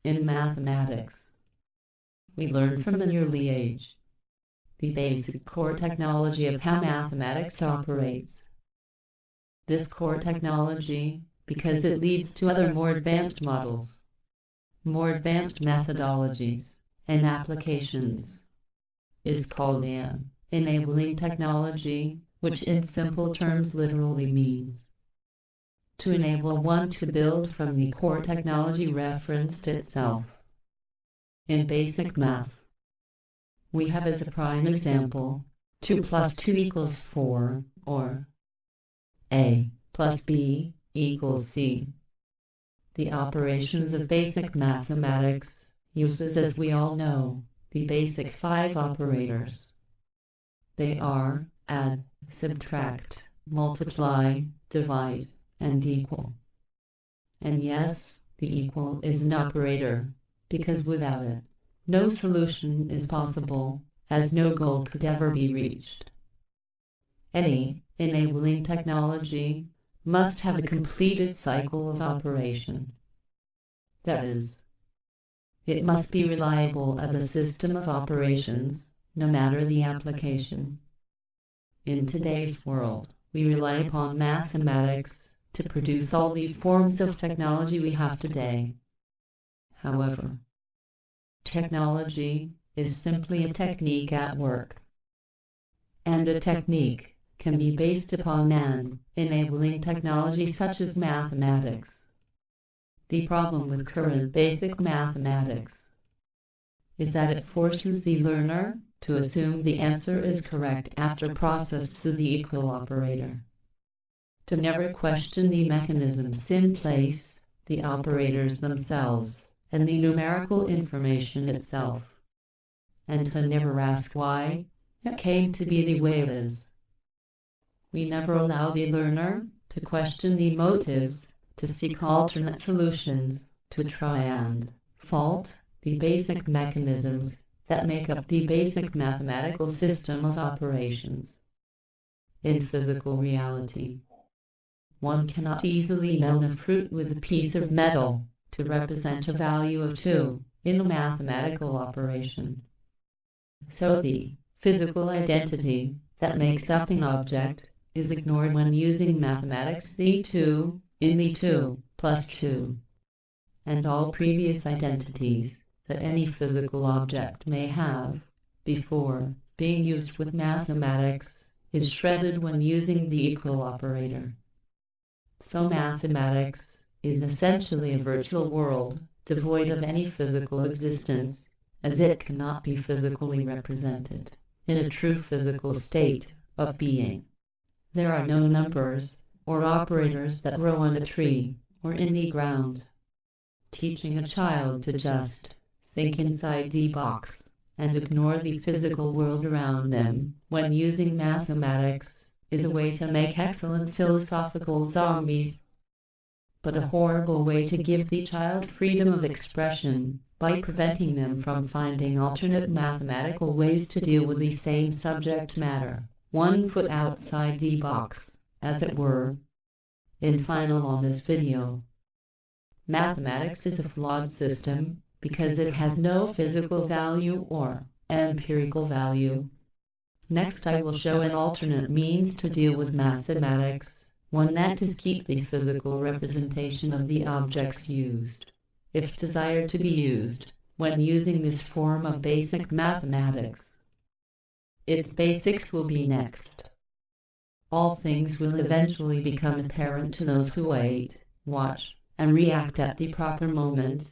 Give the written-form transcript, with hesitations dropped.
In mathematics, we learn from an early age the basic core technology of how mathematics operates. This core technology, because it leads to other more advanced models, more advanced methodologies, and applications, is called an enabling technology, which in simple terms literally means to enable one to build from the core technology referenced itself. In basic math, we have as a prime example 2 plus 2 equals 4, or A plus B equals C. The operations of basic mathematics uses, as we all know, the basic 5 operators. They are add, subtract, multiply, divide, and equal. And yes, the equal is an operator, because without it, no solution is possible, as no goal could ever be reached. Any enabling technology must have a completed cycle of operation. That is, it must be reliable as a system of operations, no matter the application. In today's world, we rely upon mathematics to produce all the forms of technology we have today. However, technology is simply a technique at work. And a technique can be based upon an enabling technology such as mathematics. The problem with current basic mathematics is that it forces the learner to assume the answer is correct after processed through the equal operator, to never question the mechanisms in place, the operators themselves, and the numerical information itself, and to never ask why it came to be the way it is. We never allow the learner to question the motives, to seek alternate solutions, to try and fault the basic mechanisms that make up the basic mathematical system of operations. In physical reality, one cannot easily melt a fruit with a piece of metal to represent a value of 2 in a mathematical operation. So the physical identity that makes up an object is ignored when using mathematics. The 2 in the 2 plus 2, and all previous identities that any physical object may have before being used with mathematics is shredded when using the equal operator. So mathematics is essentially a virtual world devoid of any physical existence, as it cannot be physically represented in a true physical state of being. There are no numbers or operators that grow on a tree or in the ground. Teaching a child to just think inside the box and ignore the physical world around them when using mathematics is a way to make excellent philosophical zombies, but a horrible way to give the child freedom of expression by preventing them from finding alternate mathematical ways to deal with the same subject matter, 1 foot outside the box, as it were. In final on this video, mathematics is a flawed system because it has no physical value or empirical value. Next, I will show an alternate means to deal with mathematics, one that is keep the physical representation of the objects used, if desired to be used, when using this form of basic mathematics. Its basics will be next. All things will eventually become apparent to those who wait, watch, and react at the proper moment,